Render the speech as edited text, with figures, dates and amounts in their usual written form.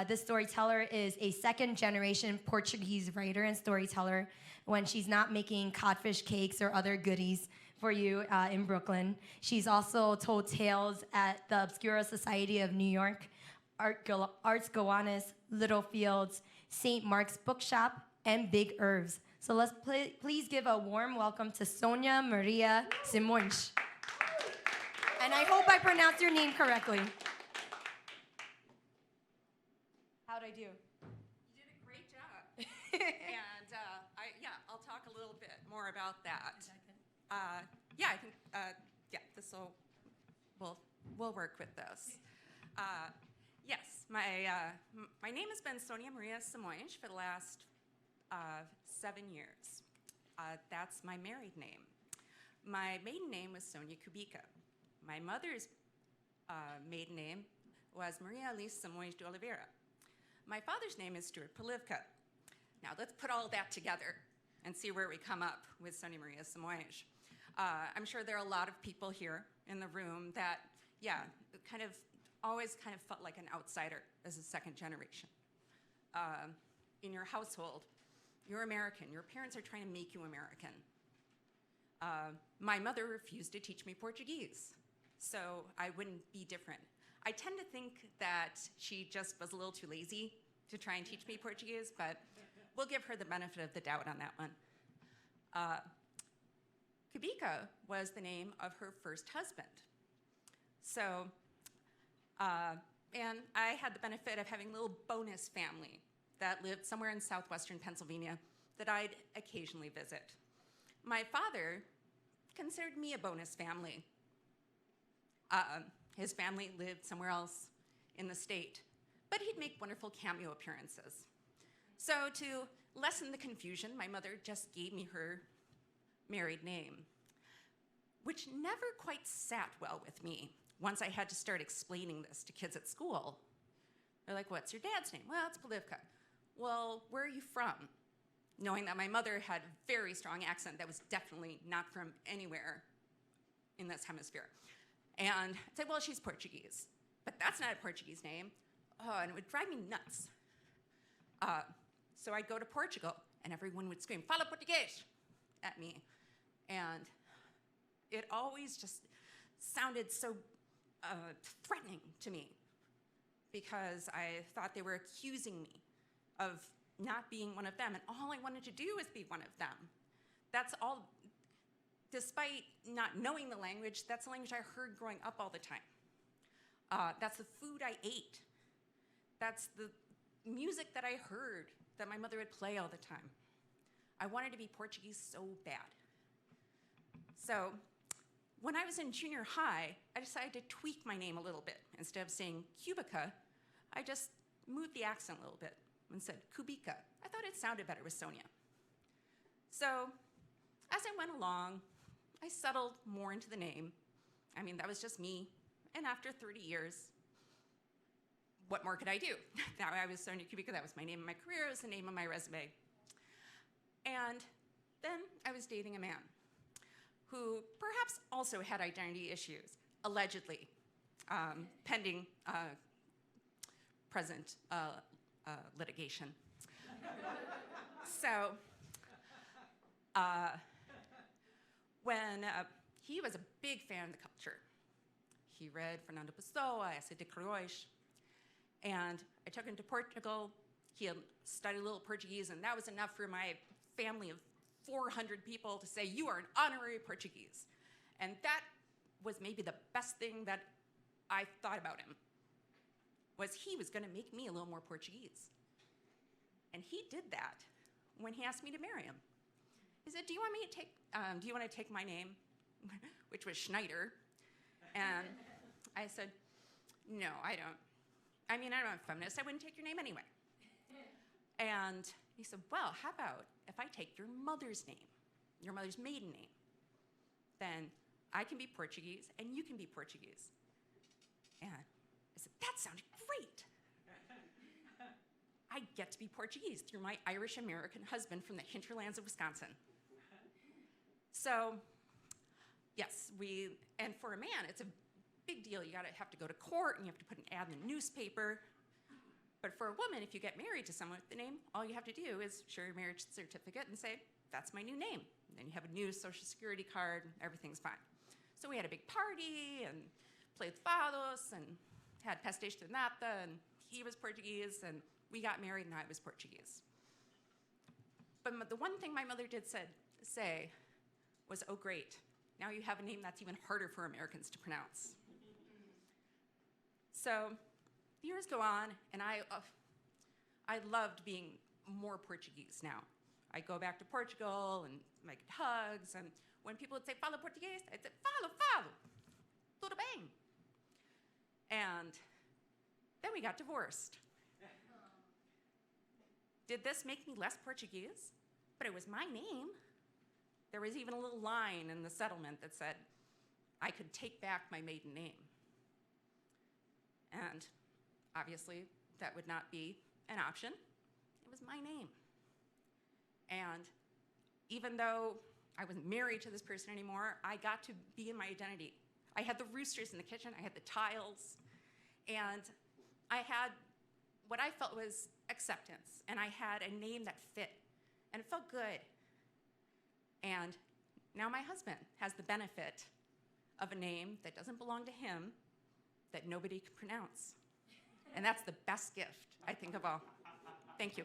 this storyteller is a second-generation Portuguese writer and storyteller when she's not making codfish cakes or other goodies for you in Brooklyn. She's also told tales at the Obscura Society of New York, Arts Gowanus, Littlefields, St. Mark's Bookshop, and Big Herbs. So let's please give a warm welcome to Sonia-Maria Simões. And I hope I pronounced your name correctly. How'd I do? You did a great job. And I'll talk a little bit more about that. I think we'll work with this. Yes, my name has been Sonia-Maria Simões for the last 7 years. That's my married name. My maiden name was Sonia Kubica. My mother's maiden name was Maria Alice Simões de Oliveira. My father's name is Stuart Polivka. Now let's put all that together and see where we come up with Sonia-Maria Simões. I'm sure there are a lot of people here in the room that, always felt like an outsider as a second generation. In your household, you're American. Your parents are trying to make you American. My mother refused to teach me Portuguese, so I wouldn't be different. I tend to think that she just was a little too lazy to try and teach me Portuguese, but we'll give her the benefit of the doubt on that one. Kubica was the name of her first husband. So, and I had the benefit of having a little bonus family that lived somewhere in southwestern Pennsylvania that I'd occasionally visit. My father considered me a bonus family. His family lived somewhere else in the state, but he'd make wonderful cameo appearances. So to lessen the confusion, my mother just gave me her married name, which never quite sat well with me once I had to start explaining this to kids at school. They're like, what's your dad's name? Well, it's Polivka. Well, where are you from? Knowing that my mother had a very strong accent that was definitely not from anywhere in this hemisphere. And I'd say, well, she's Portuguese, but that's not a Portuguese name. Oh, and it would drive me nuts. So I'd go to Portugal, and everyone would scream, "Fala português," at me. And it always just sounded so threatening to me because I thought they were accusing me of not being one of them, and all I wanted to do was be one of them. That's all. Despite not knowing the language, that's the language I heard growing up all the time. That's the food I ate. That's the music that I heard that my mother would play all the time. I wanted to be Portuguese so bad. So when I was in junior high, I decided to tweak my name a little bit. Instead of saying Kubica, I just moved the accent a little bit and said Kubica. I thought it sounded better with Sonia. So as I went along, I settled more into the name. I mean, that was just me. And after 30 years, what more could I do? Now I was Sonia Kubica, that was my name in my career, it was the name on my resume. And then I was dating a man who perhaps also had identity issues, allegedly, pending present litigation. So, when he was a big fan of the culture. He read Fernando Pessoa, Essa de Queiroz, and I took him to Portugal. He had studied a little Portuguese, and that was enough for my family of 400 people to say, "You are an honorary Portuguese." And that was maybe the best thing that I thought about him, was he was gonna make me a little more Portuguese. And he did that when he asked me to marry him. He said, do you want to take my name, which was Schneider? And I said, no, I don't. I mean, I'm a feminist. I wouldn't take your name anyway. And he said, well, how about if I take your mother's name, your mother's maiden name? Then I can be Portuguese and you can be Portuguese. And I said, that sounded great. I get to be Portuguese through my Irish-American husband from the hinterlands of Wisconsin. So, yes, and for a man, it's a big deal. You have to go to court, and you have to put an ad in the newspaper. But for a woman, if you get married to someone with the name, all you have to do is show your marriage certificate and say, that's my new name. And then you have a new social security card, and everything's fine. So we had a big party and played fados and had pastéis de nata, and he was Portuguese, and we got married and I was Portuguese. But the one thing my mother did say was, oh great, now you have a name that's even harder for Americans to pronounce. So years go on, and I loved being more Portuguese now. I go back to Portugal and I get hugs, and when people would say, fala português, I'd say, falo, tudo bem. And then we got divorced. Did this make me less Portuguese? But it was my name. There was even a little line in the settlement that said I could take back my maiden name. And obviously, that would not be an option. It was my name. And even though I wasn't married to this person anymore, I got to be in my identity. I had the roosters in the kitchen, I had the tiles, and I had what I felt was acceptance, and I had a name that fit, and it felt good. And now my husband has the benefit of a name that doesn't belong to him, that nobody can pronounce. And that's the best gift, I think, of all. Thank you.